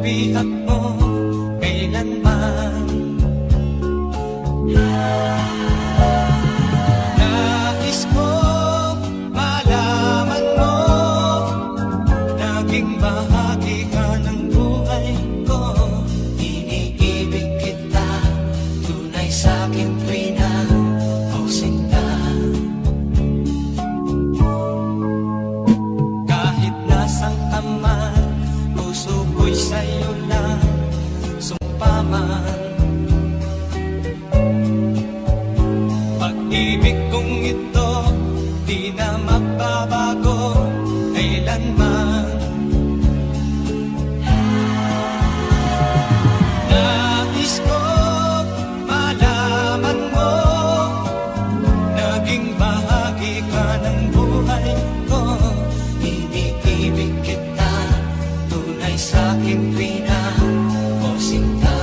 bihag mo kailanman. Nais ko malaman mo, naging bahagi ka ng buhay ko. Iniibig kita, tunay sa'kin tuwina o sinta. Kahit nasang ka man, puso ko'y sa'yo lang sumpaman. Pag-ibig kong ito, di na magbabago kailanman. Nais ko malaman mo, naging bahagi ka ng buhay ko. Iniibig kita, tunay sa'kin tuwina o sinta.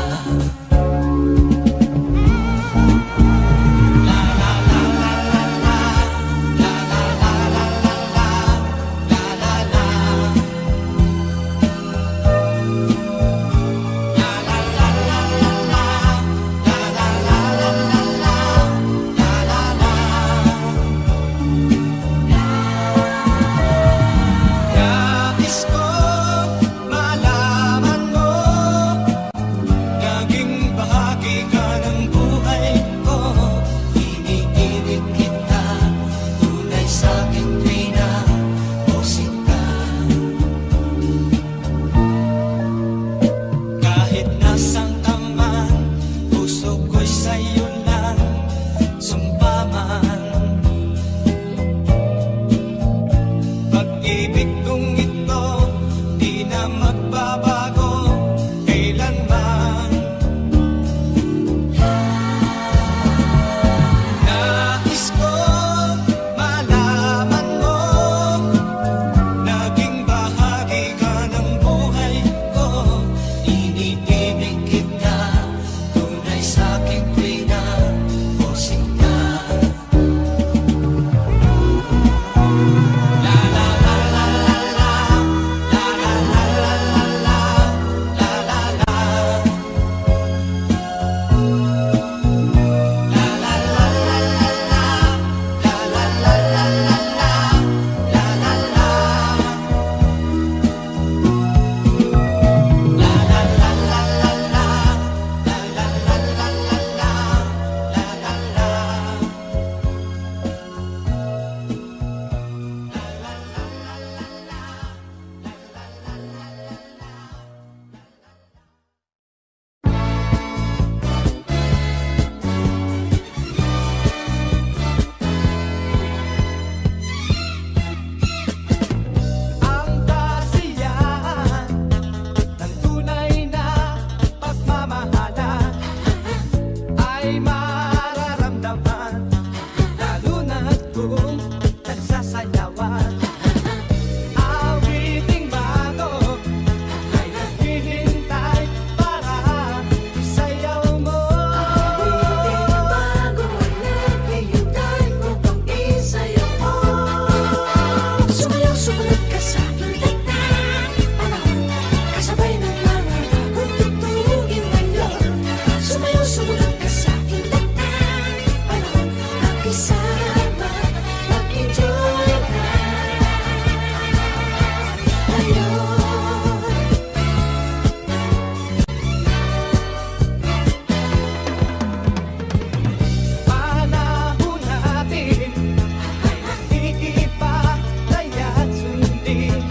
Nais ko malaman mo, naging bahagi ka ng buhay ko. Iniibig kita, tunay sa'kin tuwina o sinta. Kahit nasang ka man, puso ko'y sa'yo lang sumpaman. Pag-ibig kong ito, di na magbabago kailanman. Nais ko malaman mo, naging bahagi ka ng buhay ko. Iniibig kita, tunay sa'kin tuwina o sinta. La la la la la la, la la la la la la, la la la. La la la la la la, la la la la la la, la la la. La la la la la la, la la la la la la, la la la. Ang kasiyahan ng tunay na pagmamahalan ay mararamdaman, lalo na't kung nagsasayawan. Awiting bago ay naghihintay para isayaw mo. Awiting bago ay naghihintay upang isayaw mo. Sumayaw, sumunod ka sa aking dagdag panahon, kasabay ng mga bagong tugtugin ngayon. Sumayaw, sumunod ka sa aking dagdag panahon, makisama, mag-enjoy ka ngayon. Panahon natin ay iipataya't sundin,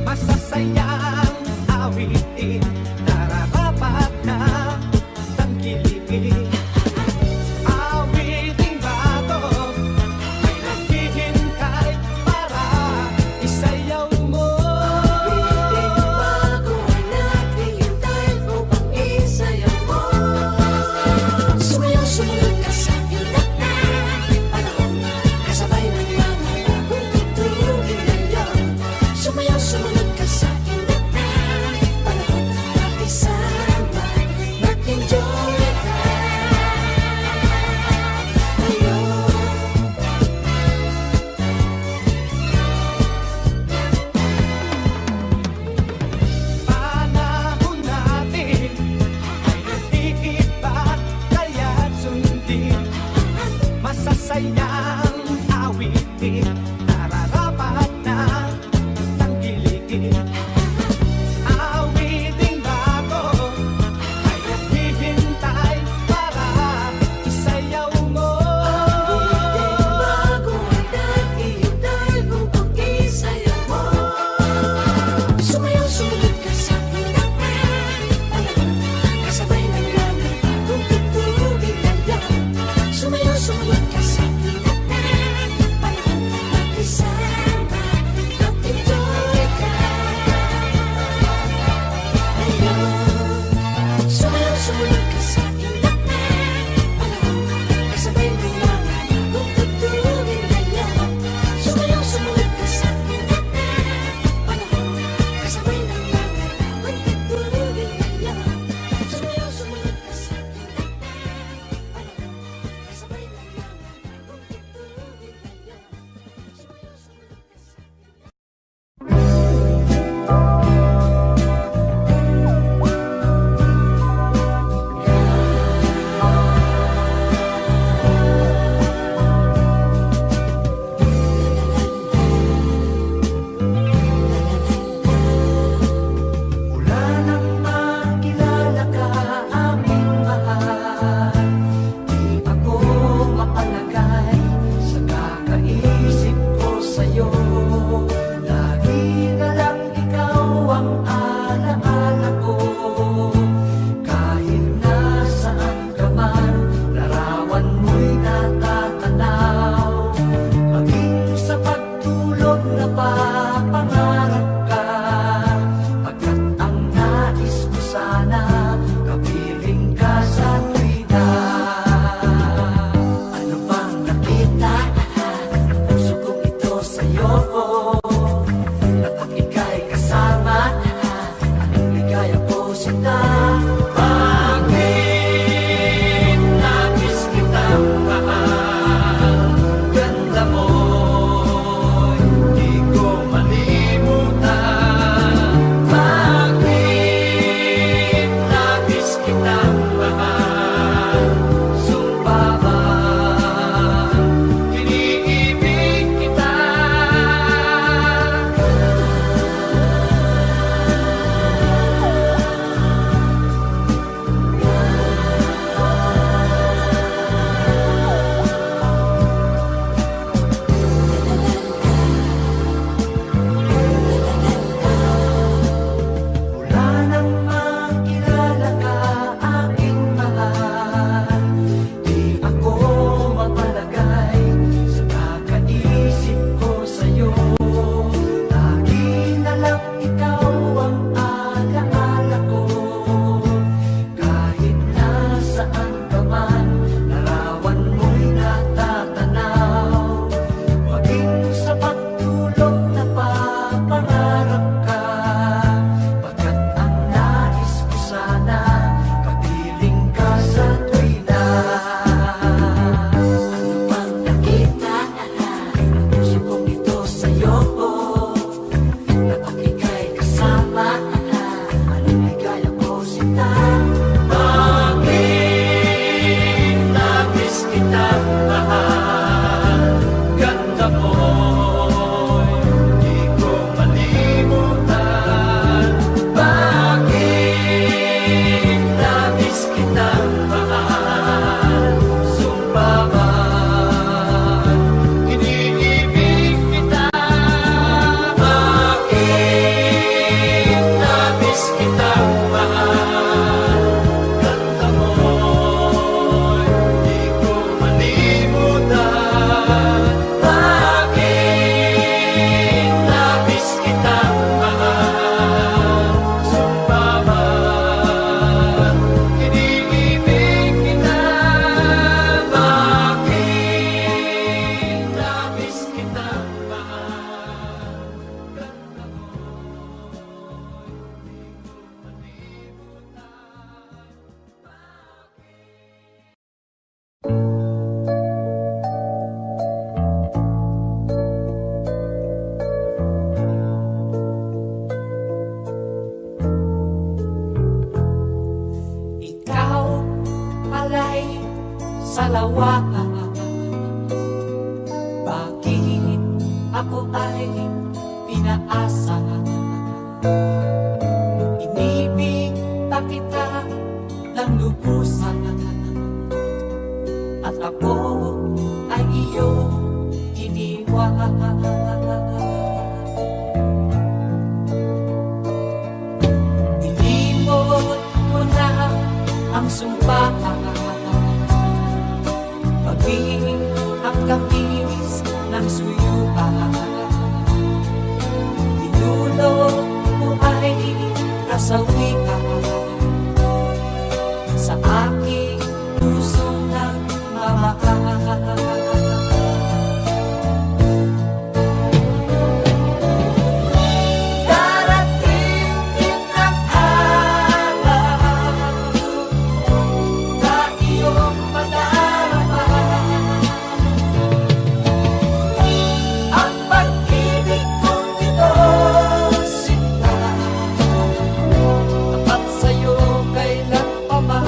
masasayang awitin, nararapat na tangkilikin. Awiting bago ay naghihintay para isayaw mo. Awiting bago ay naghihintay upang isayaw mo. Sumayaw, sumunod ka sa aking dagdag panahon, kasabay ng mga bagong tugtugin ngayon. Sumayaw, sumunod ka sa aking dagdag panahon, lawa. Bakit ako ay pinaasa? Inibig pa kita ng lubusan, at ako ay iyong iniwan. Nilimot mo na ang sumpa, maging ang tamis ng suyuan. Tinulog mo ay kasawian sa aking pusong nagmamahal. Darating din ang araw na iyong madarama ang pag-ibig kong ito, sinta. Tapat sa'yo kailan pa ba?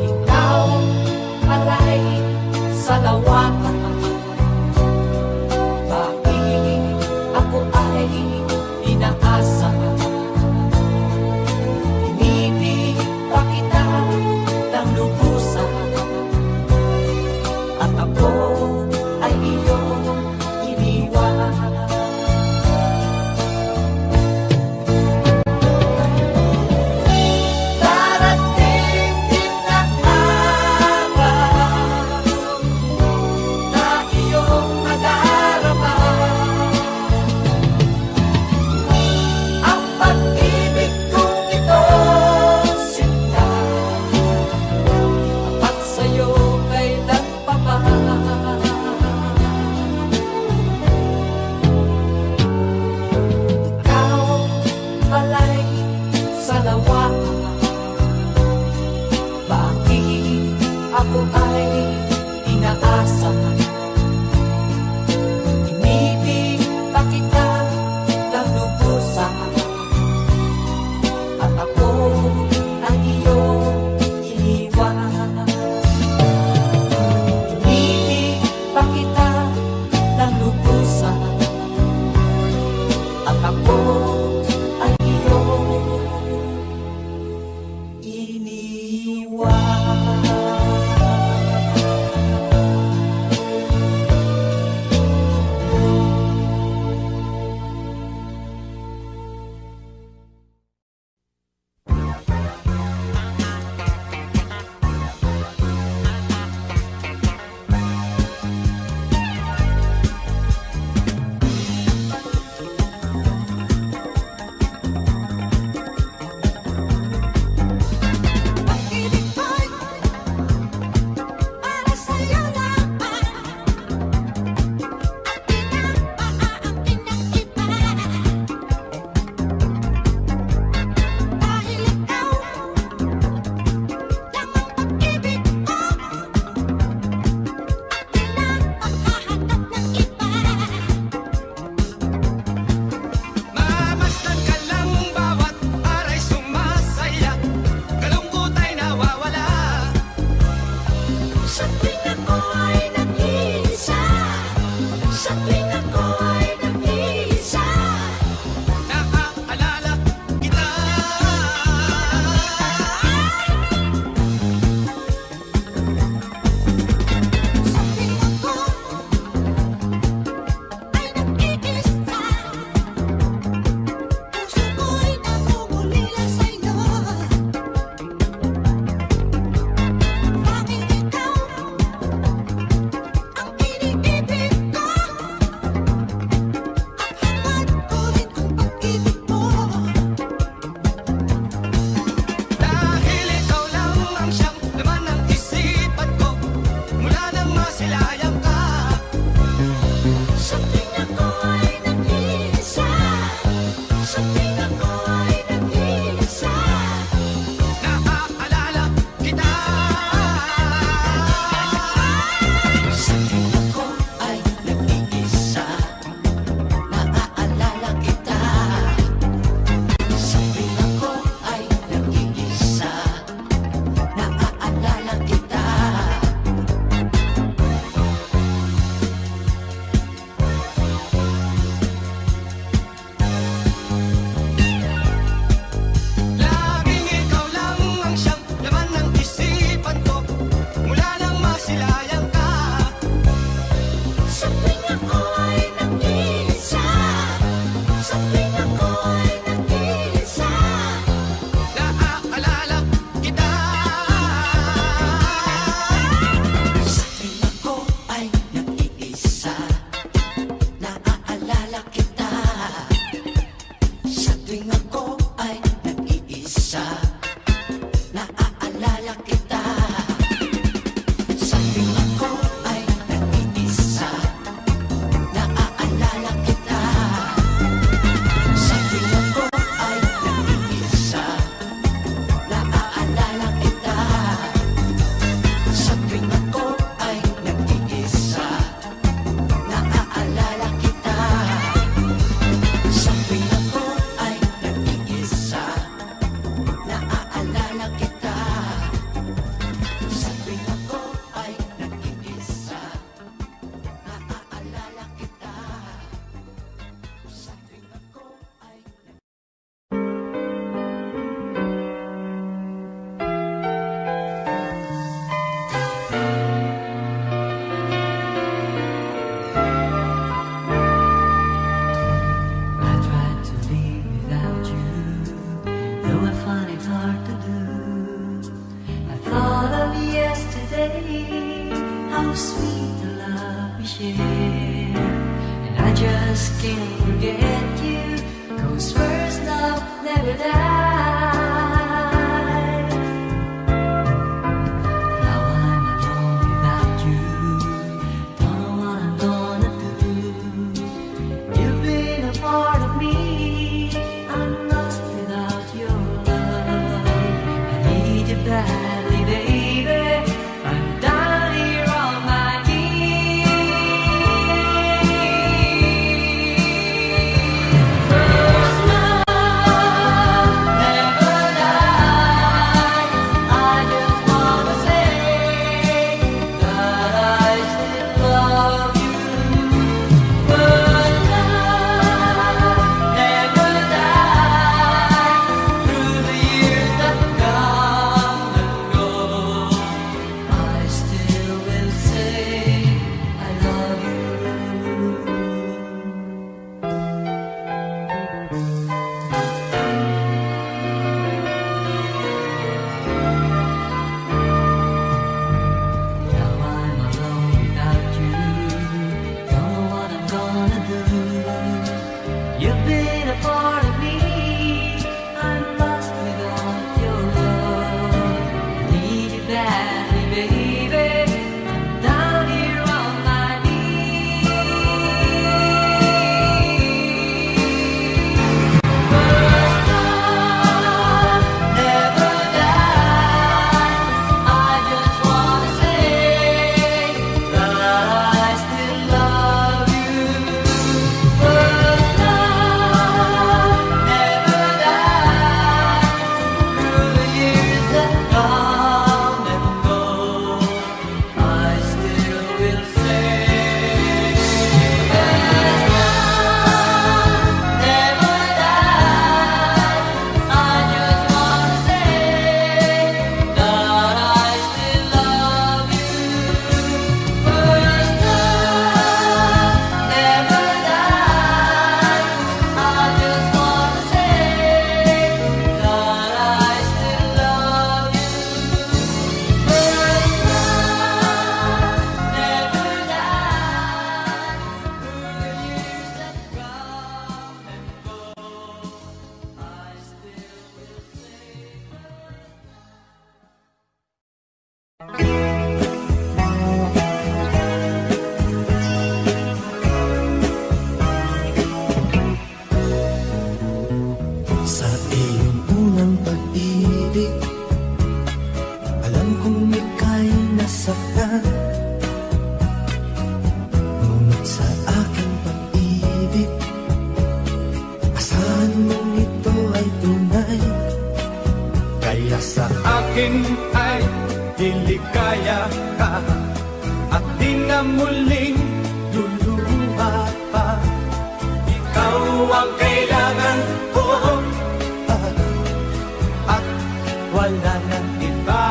Ikaw pala'y salawakan. Bakit ako ay inaasa? Inibig pa kita ng lubusan, at ako ay iyong iniwan. Darating din ang araw na iyong madarama ang pag-ibig kong ito, sinta. Tapat sa'yo kailan pa ba? Ikaw pala'y salawakan. Bakit ako ay inaasa? Inibig pa kita ng lubusan, at ako ay iyong iniwan. Inibig pa kita ng lubusan, at ako ay iyong iniwan. Pag-ibig ko'y para sa'yo lang, at di na maaangkin ng iba. Dahil ikaw lang ang pag-ibig ko, at di na makahanap ng iba. Mamasdan ka lang bawat aray sumasaya, kalungkot ay nawawala. Sa tuwing ako ay nag-iisa, sa tuwing ako ay nag-iisa, Naaalala kita. sa tuwing ako ay nag-iisa, puso ko'y namumulila sa'yo. Bakit ikaw ang iniibig ko? Sa tuwing ako'y nag-iisa, sa tuwing ako'y nag-iisa, Naaalala kita. Sa tuwing ako ay nag-iisa, naaalala kita. Sa tuwing ako ay nag-iisa, naaalala kita. Sa tuwing ako ay nag-iisa, naaalala kita. Sa tuwing ako ay nag-iisa, naaalala kita. Sa tuwing ako ay nag-iisa, naaalala kita. Sa tuwing ako ay nag-iisa, naaalala kita. Sa tuwing ako ay nag-iisa, naaalala kita. Sa tuwing ako ay I tried to live without you, though I find it hard to do. I thought of yesterday, how sweet the love we share, and I just can't forget you, 'cause first love never dies. Now I'm alone without you, don't know what I'm gonna do. You've been a part of me, I'm lost without your love. I need you badly, baby, I'm down here on my knees. First love never dies, I just wanna say that I still love you. First love never dies, through the years that come and go, I still will say I love you. Now I'm alone without you, don't know what I'm gonna do. You've been a part of me, I'm lost without your love. I need you badly, baby, I'm down here on my knees. First love never dies, I just wanna say that I still love you. First love never dies, through the years that come and go, I still will say first love never dies, I just wanna say that I still love you. First love never dies, I just wanna say that I still love you. First love never dies, through the years that come and go, I still will say sa iyong unang pag-ibig, alam kong ika'y nasaktan. Ngunit sa aking pag-ibig, asahan mong ito ay tunay. Kaya sa akin ay hiligaya ka, at di na muling luluha pa. Ikaw ang kailangan ko, at wala nang iba.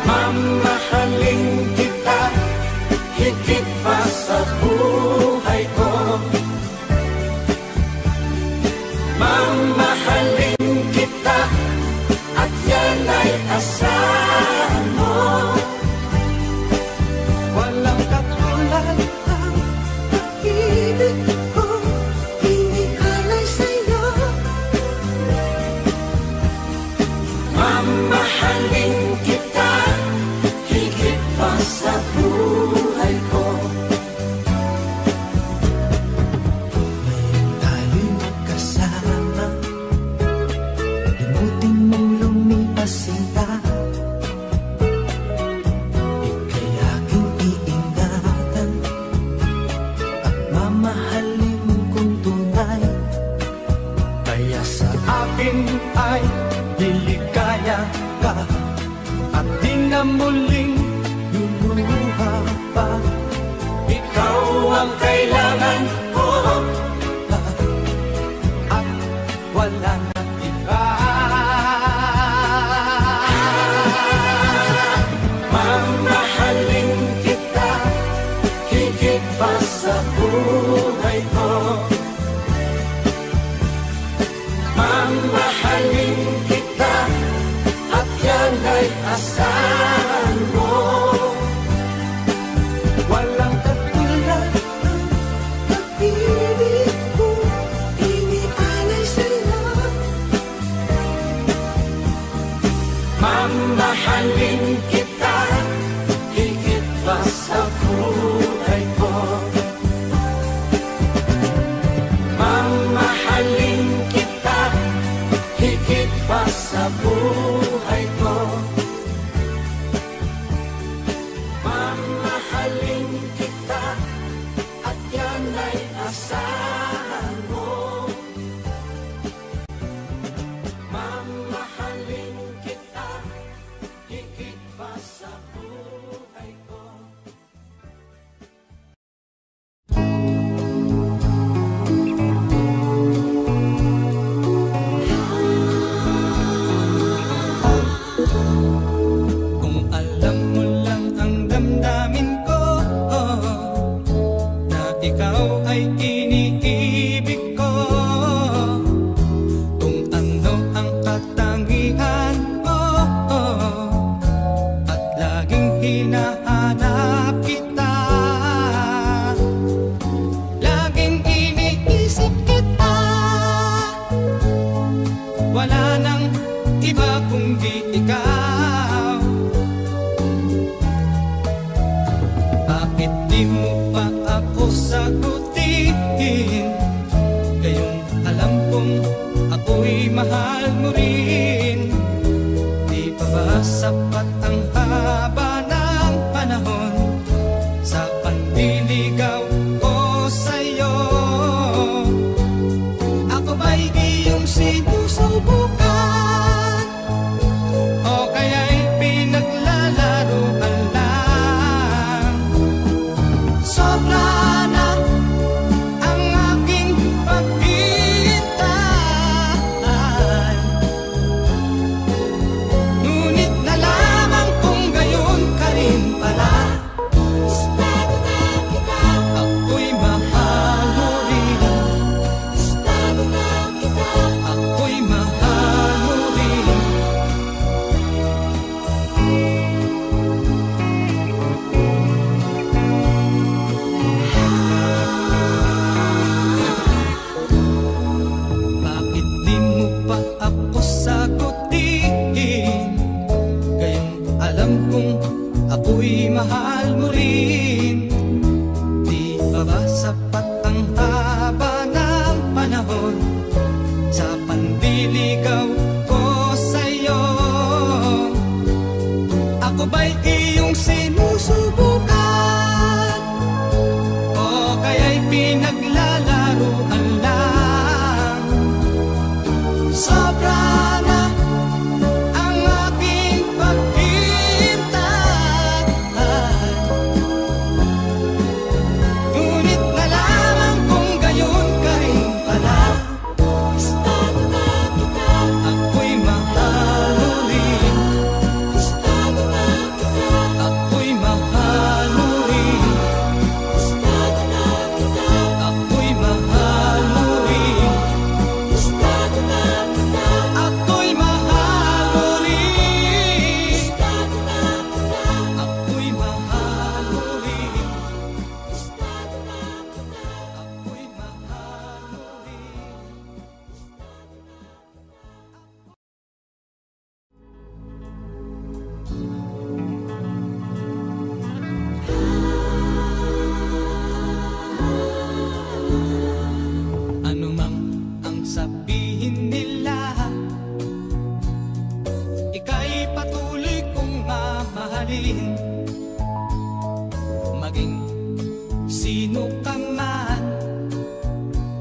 Mamahal sa buhay ko. Ngayon tayo'y magkasama, limutin mong lumipas sinta. Ika'y aking iingatan at mamahalin kong tunay. Kaya sa akin ay liligaya ka at di na muling luluha pa. Ikaw ang kailangan ko at wala na iba. Mamahalin kita higit pa sa buhay ko. Mamahalin kita at yan ay asahan mo. Walang katulad ng pag-ibig ko, inialay sa'yo. Mamahalin kita higit pa sa buhay ko. Mamahalin kita higit pa sa buhay ko. Mamahalin kita at yan ay asahan mo. Mamahalin kita higit pa sa buhay ko. Kung alam mo lang ang damdamin ko, na ikaw ay iniibig ko. Kung ano ang katangian mo, at laging hinahanap kita. Laging iniisip kita. Wala nang iba kundi ikaw. Bakit di mo pa ako sagutin? Ngayong alam kong ako'y mahal mo rin. Di pa ba sapat ang haba ng panahon sa panliligaw ko sa'yo? Ako ba'y iyong sinusubukan? O kaya'y pinaglalaroan lang? Sobra na ang aking paghihintay, ngunit nalaman kong gayon ka rin pala. Estado na kita, Ako'y mahal mo rin. estado na kita. Ako'y mahal mo rin. Bakit di mo pa ako sagutin? Gayong alam kong ako'y mahal mo rin. Di pa ba sapat ang haba ng panahon sa pandiligaw ko sa'yo? Ako ba'y iyong sinusubukan? O kaya'y pinaglalaroan lang? Sobra na ang aking paghihintay, ngunit nalaman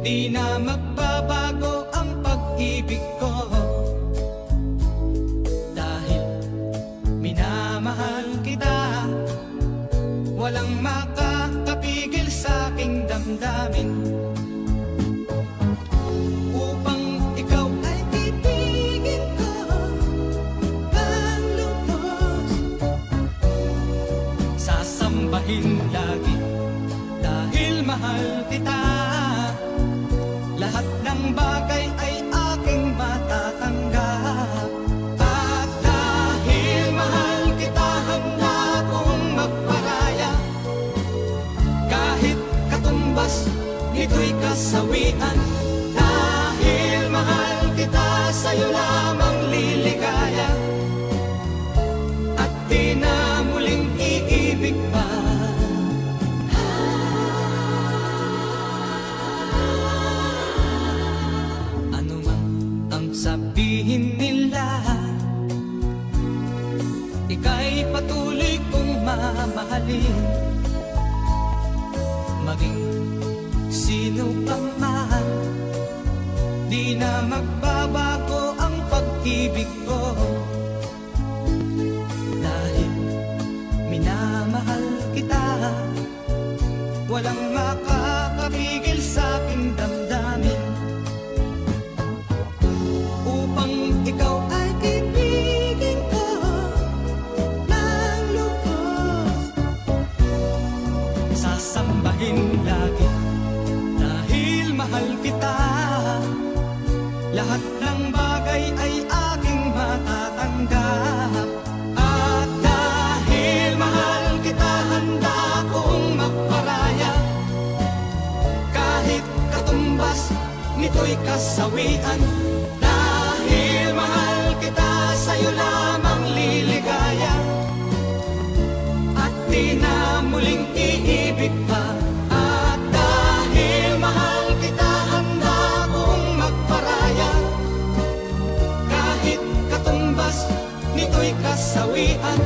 Di na magbabago ang pag-ibig ko, dahil minamahal kita. Walang makakapigil sa aking damdamin, upang ikaw ay ibigin ko ng lubos. Sasambahin lagi dahil mahal kita. Lahat ng bagay ay aking matatanggap. At dahil mahal kita, handa kong magparaya. Kahit katumbas nito'y kasawian. Dahil mahal kita, sa'yo lamang liligaya. At di na muling iibig pa. Sabihin nila, ika'y patuloy kong mamahalin. Maging sino pa man, di na magbabago ang pag-ibig ko, dahil minamahal kita. Walang makakapigil sa aking damdamin, ikaw ay ibigin ko ng lubos. Sasambahin lagi dahil mahal kita. Lahat ng bagay ay aking matatanggap. At dahil mahal kita, handa kong magparaya. Kahit katumbas nito'y kasawian. Dahil mahal kita, sa'yo lamang liligaya. At di na muling iibig pa. At dahil mahal kita, handa kong magparaya. Kahit katumbas nito'y kasawian.